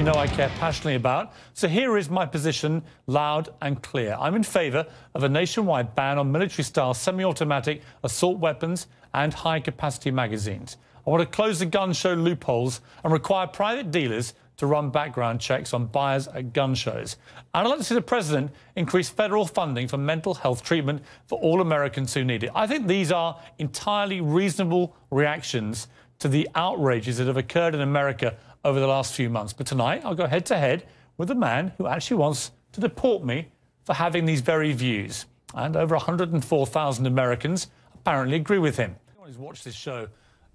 you know I care passionately about. So here is my position, loud and clear. I'm in favour of a nationwide ban on military-style semi-automatic assault weapons and high-capacity magazines. I want to close the gun show loopholes and require private dealers to run background checks on buyers at gun shows. And I'd like to see the President increase federal funding for mental health treatment for all Americans who need it. I think these are entirely reasonable reactions to the outrages that have occurred in America over the last few months. But tonight, I'll go head-to-head with a man who actually wants to deport me for having these very views. And over 104,000 Americans apparently agree with him. Anyone who's watched this show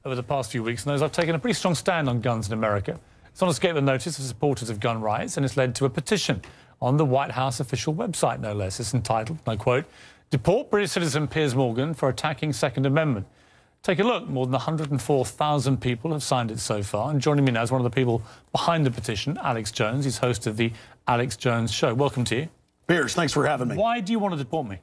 over the past few weeks knows I've taken a pretty strong stand on guns in America. It's not escaped the notice of supporters of gun rights, and it's led to a petition on the White House official website, no less. It's entitled, and I quote, "Deport British citizen Piers Morgan for attacking Second Amendment." Take a look. More than 104,000 people have signed it so far. And joining me now is one of the people behind the petition, Alex Jones. He's host of the Alex Jones Show. Welcome to you. Piers, thanks for having me. Why do you want to deport me?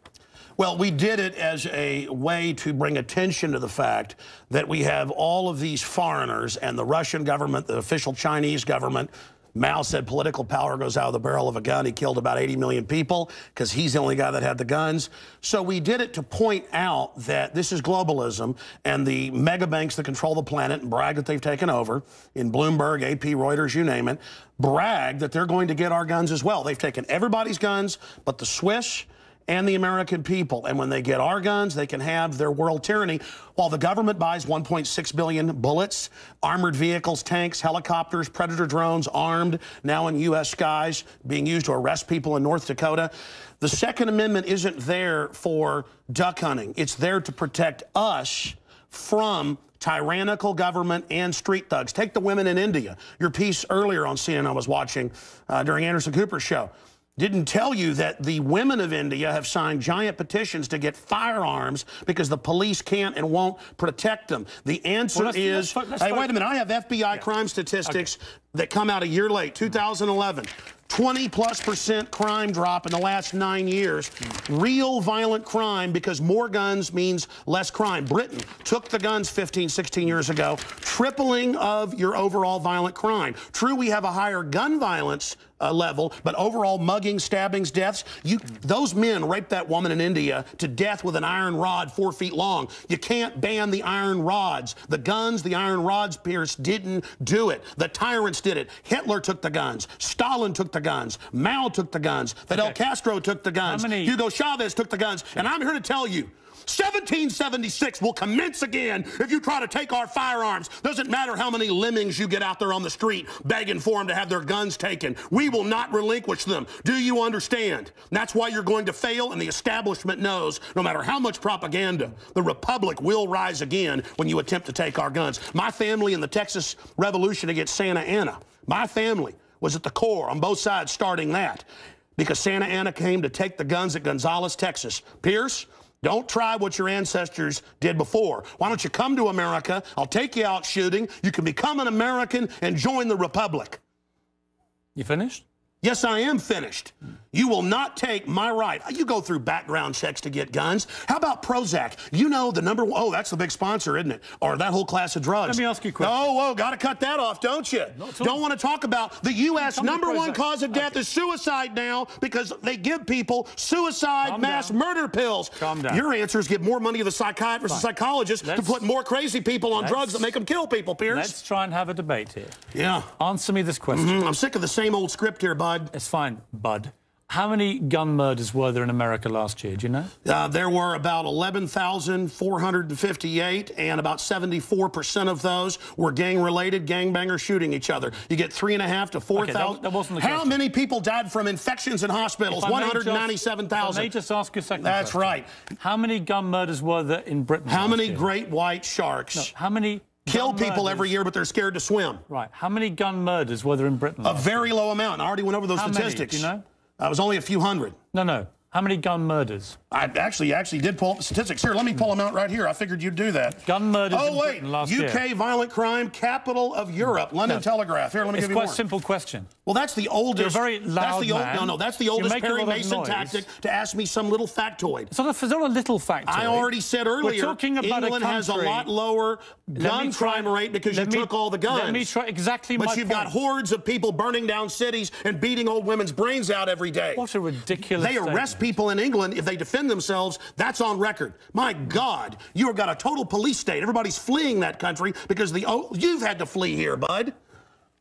Well, we did it as a way to bring attention to the fact that we have all of these foreigners and the Russian government, the official Chinese government. Mao said political power goes out of the barrel of a gun. He killed about 80 million people because he's the only guy that had the guns. So we did it to point out that this is globalism, and the mega banks that control the planet and brag that they've taken over, in Bloomberg, AP, Reuters, you name it, brag that they're going to get our guns as well. They've taken everybody's guns but the Swiss and the American people. And when they get our guns, they can have their world tyranny. While the government buys 1.6 billion bullets, armored vehicles, tanks, helicopters, Predator drones, armed, now in U.S. skies, being used to arrest people in North Dakota. The Second Amendment isn't there for duck hunting. It's there to protect us from tyrannical government and street thugs. Take the women in India. Your piece earlier on CNN I was watching during Anderson Cooper's show didn't tell you that the women of India have signed giant petitions to get firearms because the police can't and won't protect them. The answer is, hey, wait a minute, I have FBI crime statistics that come out a year late, 2011. 20+% crime drop in the last 9 years. Real violent crime, because more guns means less crime. Britain took the guns 15, 16 years ago, tripling of your overall violent crime. True, we have a higher gun violence level, but overall mugging, stabbings, deaths, those men raped that woman in India to death with an iron rod 4 feet long. You can't ban the iron rods. The guns, the iron rods, Pierce, didn't do it. The tyrants did it. Hitler took the guns. Stalin took the guns. Mao took the guns. Fidel Castro took the guns. Hugo Chavez took the guns. And I'm here to tell you, 1776 will commence again if you try to take our firearms. Doesn't matter how many lemmings you get out there on the street begging for them to have their guns taken. We will not relinquish them. Do you understand? That's why you're going to fail, and the establishment knows no matter how much propaganda, the Republic will rise again when you attempt to take our guns. My family in the Texas Revolution against Santa Anna, my family was at the core on both sides starting that because Santa Anna came to take the guns at Gonzales, Texas. Pierce, don't try what your ancestors did before. Why don't you come to America? I'll take you out shooting. You can become an American and join the Republic. You finished? Yes, I am finished. You will not take my right. You go through background checks to get guns. How about Prozac? You know the number one, oh, that's the big sponsor, isn't it? Or that whole class of drugs. Let me ask you a question. Oh, got to cut that off, don't you? Don't want to talk about the U.S. number one cause of death is suicide now because they give people suicide mass murder pills. Calm down. Your answer is give more money to the psychiatrists and psychologists to put more crazy people on drugs that make them kill people, Pierce. Let's try and have a debate here. Yeah. Answer me this question. I'm sick of the same old script here, bud. It's fine, bud. How many gun murders were there in America last year? Do you know? There were about 11,458, and about 74% of those were gang-related, gangbangers shooting each other. You get 3,500 to 4,000. That wasn't the question. How many people died from infections in hospitals? 197,000. Let me just ask you a second. That's right. How many gun murders were there in Britain? How many great white sharks? No, how many kill people every year, but they're scared to swim? Right. How many gun murders were there in Britain? A very low amount. I already went over those statistics. Many, do you know? It was only a few hundred. No. How many gun murders? I actually did pull up the statistics. Here, let me pull them out right here. I figured you'd do that. Gun murders in wait, Britain last year. UK violent crime, capital of Europe. London Telegraph. Here, let me give you more. It's quite a simple question. Well, that's the oldest. You're a very loud man. No, that's the oldest Perry Mason tactic to ask me some little factoid. It's not a little factoid. I already said earlier, We're talking about England has a lot lower gun crime rate because you took all the guns. Let me try exactly my point. But you've got hordes of people burning down cities and beating old women's brains out every day. What a ridiculous They arrest people in England if they defend themselves. That's on record. My God, you have got a total police state. Everybody's fleeing that country because you've had to flee here, bud.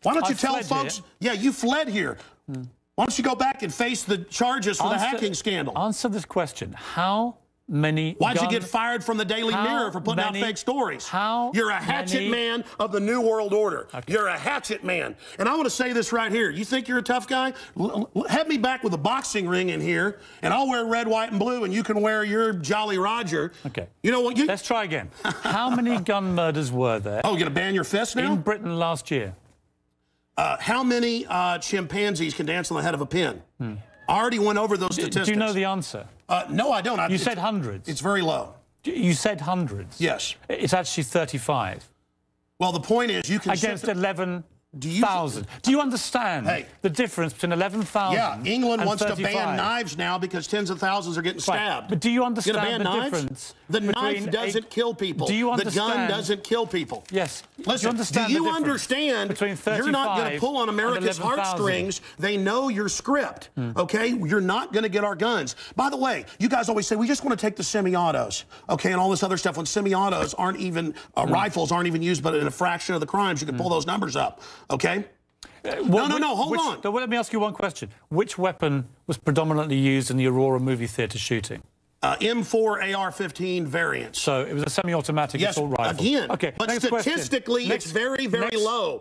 Why don't you tell folks? Yeah, you fled here. Why don't you go back and face the charges for the hacking scandal? Answer this question. How many... Why'd you get fired from the Daily Mirror for putting out fake stories? You're a hatchet man of the New World Order. Okay. You're a hatchet man. And I want to say this right here. You think you're a tough guy? Have me back with a boxing ring in here, and I'll wear red, white, and blue, and you can wear your Jolly Roger. Okay. You know what? Let's try again. How many gun murders were there? Oh, you're going to ban your fist now? In Britain last year. How many chimpanzees can dance on the head of a pin? I already went over those statistics. Do you know the answer? No, I don't. You said hundreds. It's very low. You said hundreds. Yes. It's actually 35. Well, the point is you can... Against 11,000. Do you understand the difference between 11,000 Yeah, England and wants 35? to ban knives now because tens of thousands are getting stabbed. But do you understand the difference? The knife doesn't kill people. Do you understand? The gun doesn't kill people. Yes. Listen, do you understand you're not going to pull on America's heartstrings? They know your script, okay? You're not going to get our guns. By the way, you guys always say, we just want to take the semi-autos, okay, and all this other stuff. When semi-autos aren't even, rifles aren't even used, but in a fraction of the crimes, you can pull those numbers up, okay? No, hold on. Let me ask you one question. Which weapon was predominantly used in the Aurora movie theatre shooting? M4 AR-15 variants. So it was a semi-automatic assault rifle. Again. Okay. But statistically, it's very, very low.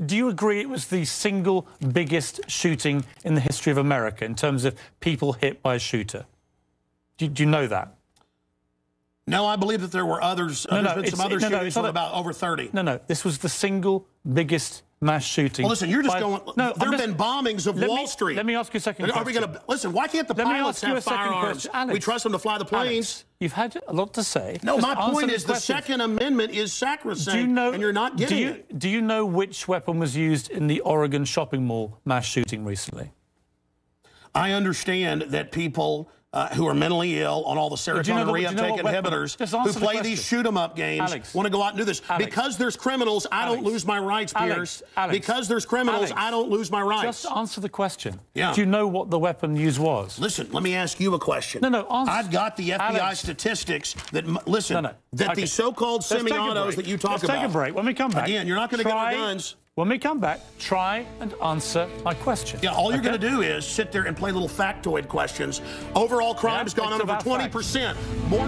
Do you agree it was the single biggest shooting in the history of America in terms of people hit by a shooter? Do you know that? No, I believe that there were others. There's been some other shootings from about over 30. No. This was the single biggest mass shooting. Well, listen, you're just going... No, there have been bombings of Wall Street. Let me ask you a second question. Are we going to... Listen, why can't the pilots have firearms? We trust them to fly the planes. Alex, you've had a lot to say. No, my point is the Second Amendment is sacrosanct, and you're not getting it. Do you know which weapon was used in the Oregon shopping mall mass shooting recently? I understand that people... who are mentally ill on all the serotonin reuptake inhibitors, who play these shoot-em-up games, want to go out and do this. Because there's criminals, I don't lose my rights, Piers. Because there's criminals, I don't lose my rights. Just answer the question. Yeah. Do you know what the weapon used was? Listen, let me ask you a question. No, answer. I've got the FBI statistics that, listen, that these so-called semi-autos that you talk about. Let's take a break. When we come back... Again, you're not going to get our guns. When we come back, try and answer my question. Yeah, all you're going to do is sit there and play little factoid questions. Overall crime's gone up over 20%. More.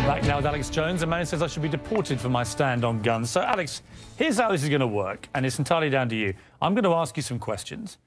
Back now with Alex Jones. A man who says I should be deported for my stand on guns. So, Alex, here's how this is going to work, and it's entirely down to you. I'm going to ask you some questions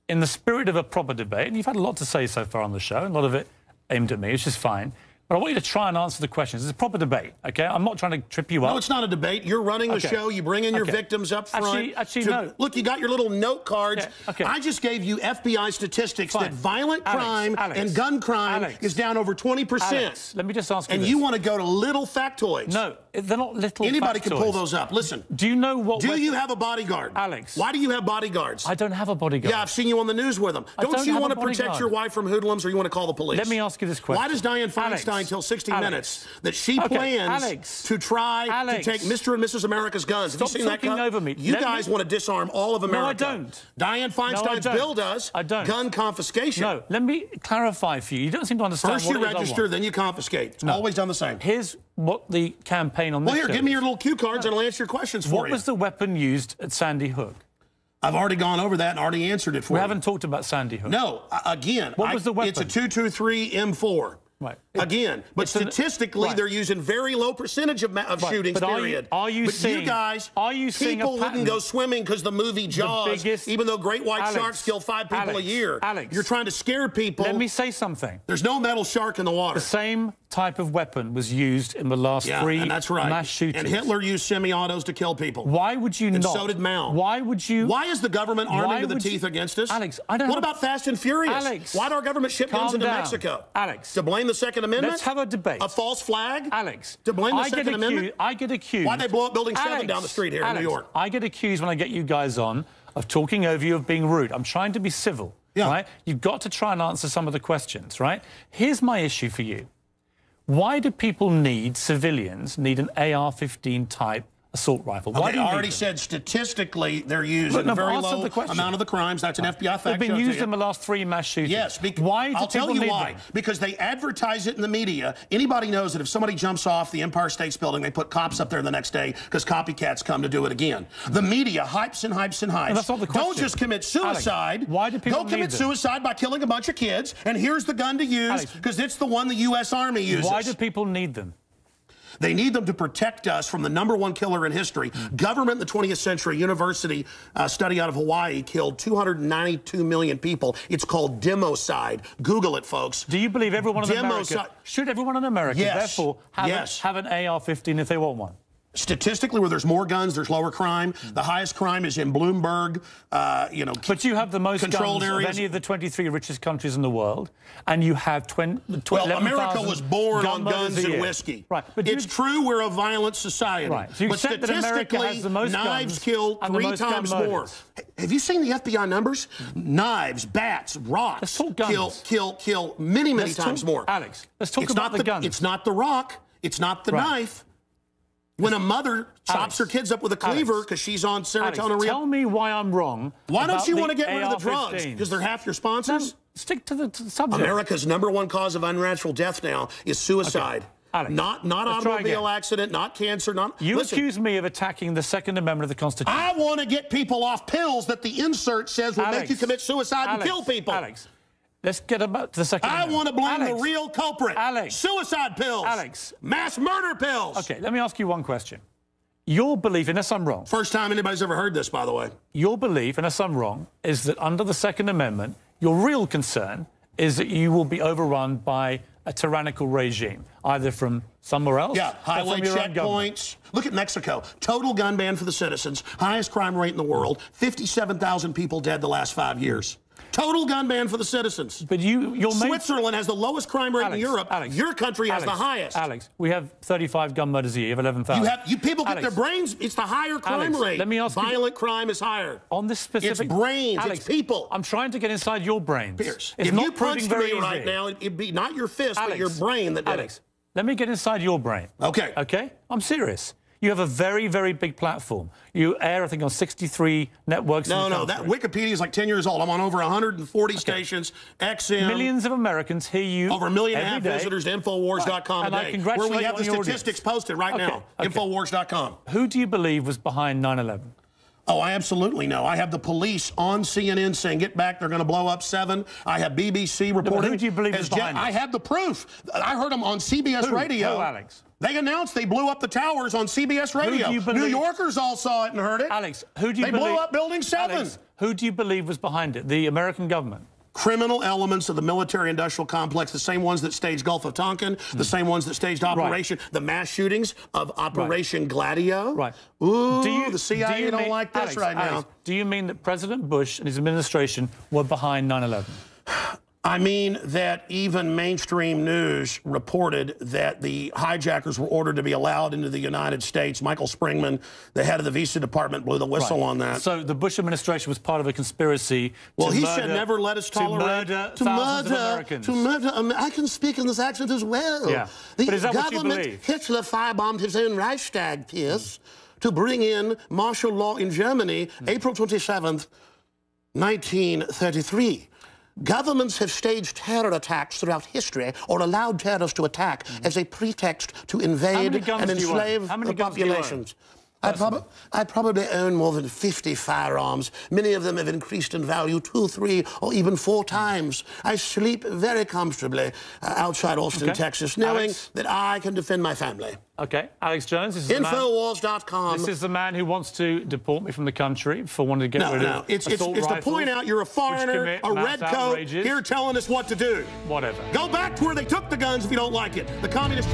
in the spirit of a proper debate, and you've had a lot to say so far on the show, and a lot of it aimed at me, which is fine. But I want you to try and answer the questions. It's a proper debate, OK? I'm not trying to trip you up. No, it's not a debate. You're running the show. You bring in your victims up front. Actually, no. Look, you got your little note cards. I just gave you FBI statistics that violent crime and gun crime is down over 20%. Alex, let me just ask you this. And you want to go to little factoids. No, they're not little Anybody factoids. Can pull those up. Listen. Do you know what... Do you have a bodyguard? Alex. Why do you have bodyguards? I don't have a bodyguard. Yeah, I've seen you on the news with them. Don't you want to protect your wife from hoodlums, or you want to call the police? Let me ask you this question. Why does Dianne Feinstein tell 60 Minutes that she plans to try to take Mr. and Mrs. America's guns? Stop talking over me. You guys want to disarm all of America. No, I don't. Dianne Feinstein's bill does. I don't. Gun confiscation. No, let me clarify for you. You don't seem to understand First you register, then you confiscate. It's always done the same. Here's what the campaign on this Well, here, give me your little cue cards and I'll answer your questions for you. What was the weapon used at Sandy Hook? I've already gone over that and already answered it for you. We haven't talked about Sandy Hook. No, again, what was the weapon? It's a 223 M4. Right. Again, but statistically, they're using very low percentage of shootings, period. Are you seeing, you guys, people wouldn't go swimming because the movie Jaws, even though great white sharks kill 5 people a year. You're trying to scare people. Let me say something. There's no metal shark in the water. The same type of weapon was used in the last 3 mass shootings. And Hitler used semi-autos to kill people. Why would you not? And so did Mao. Why would you? Why is the government arming to the teeth against us? Alex, I don't What about Fast and Furious? Alex, why'd our government ship guns into Mexico? Alex. To blame the Second Amendment? Let's have a debate. A false flag? Alex. To blame the Second Amendment? I get accused. Why'd they blow up Building 7 down the street here in New York? I get accused when I get you guys on of talking over you, of being rude. I'm trying to be civil, right? You've got to try and answer some of the questions, right? Here's my issue for you. Why do people civilians need an AR-15 type assault rifle? Why do you already said statistically they're used in a very low amount of the crimes. That's an FBI fact. They've been used in the last 3 mass shootings. Yes. Why do I'll tell you why. them? Because they advertise it in the media. Anybody knows that if somebody jumps off the Empire State Building, they put cops up there the next day because copycats come to do it again. The media hypes and hypes and hypes. No, that's not the question. Don't just commit suicide. Alex, why do people Go commit suicide by killing a bunch of kids, and here's the gun to use because it's the one the U.S. Army uses. Why do people need them? They need them to protect us from the #1 killer in history. Government in the 20th century, university study out of Hawaii killed 292 million people. It's called democide. Google it, folks. Do you believe everyone in America, should everyone in America, therefore, have an AR-15 if they want one? Statistically, where there's more guns, there's lower crime. The highest crime is in Bloomberg, But you have the most controlled guns areas of any of the 23 richest countries in the world, and you have Well, America was born on guns and whiskey. Right. But it's true we're a violent society. Right. So you but said that America has the most knives guns kill and the 3 most times gun more. murders. Have you seen the FBI numbers? Knives, bats, rocks kill many times more. Alex, let's talk about the guns. It's not the rock. It's not the knife. When a mother chops her kids up with a cleaver because she's on serotonin. Tell me why I'm wrong. Why don't you want to get rid of the drugs? Because they're half your sponsors? No, stick to the subject. America's #1 cause of unnatural death now is suicide. Alex, not automobile accident, not cancer, You accuse me of attacking the Second Amendment of the Constitution. I want to get people off pills that the insert says will make you commit suicide and kill people. Alex, let's get about to the Second Amendment. I want to blame the real culprit. Suicide pills. Mass murder pills. Okay, let me ask you one question. Your belief, unless I'm wrong. First time anybody's ever heard this, by the way. Your belief, unless I'm wrong, is that under the Second Amendment, your real concern is that you will be overrun by a tyrannical regime, either from somewhere else or highway from your own checkpoints. Look at Mexico. Total gun ban for the citizens. Highest crime rate in the world. 57,000 people dead the last 5 years. Total gun ban for the citizens. But Switzerland has the lowest crime rate in Europe. Your country has the highest. Alex, we have 35 gun murders a year. You have 11,000. You people get their brains. It's the higher crime rate. Let me ask Violent crime is higher. On this specific... It's brains. It's people. I'm trying to get inside your brains. Piers, if you punched me right now, it'd be not your fist, but your brain that did it. Let me get inside your brain. Okay. Okay? I'm serious. You have a very, very big platform. You air, I think, on 63 networks. No, that Wikipedia is like 10 years old. I'm on over 140 stations, XM. Millions of Americans hear you over 1.5 million visitors to Infowars.com today, where we have the statistics posted right now. Infowars.com. Who do you believe was behind 9/11? Oh, I absolutely know. I have the police on CNN saying, get back, they're going to blow up 7. I have BBC reporting. Who do you believe is behind I have the proof. I heard them on CBS Radio. Who, Alex? They announced they blew up the towers on CBS Radio. New Yorkers all saw it and heard it. Alex, who do you believe? They blew up Building 7. Alex, who do you believe was behind it? The American government? Criminal elements of the military-industrial complex, the same ones that staged Gulf of Tonkin, the same ones that staged the mass shootings of Operation Gladio. Right. Ooh, the CIA don't like this now. Do you mean that President Bush and his administration were behind 9/11? I mean that even mainstream news reported that the hijackers were ordered to be allowed into the United States. Michael Springman, the head of the visa department, blew the whistle on that. So the Bush administration was part of a conspiracy he said never let us tolerate to murder I can speak in this accent as well. Yeah. The but is that government, what you believe? Hitler firebombed his own Reichstag, Piers, to bring in martial law in Germany, April 27th, 1933. Governments have staged terror attacks throughout history or allowed terrorists to attack as a pretext to invade and enslave the populations. I probably own more than 50 firearms. Many of them have increased in value 2, 3, or even 4 times. I sleep very comfortably outside Austin, Texas, knowing that I can defend my family. Okay, Alex Jones, this is Infowars.com. This is the man who wants to deport me from the country for wanting to get rid of it's assault to point out you're a foreigner, a red coat, here telling us what to do. Whatever. Go back to where they took the guns if you don't like it. The communist...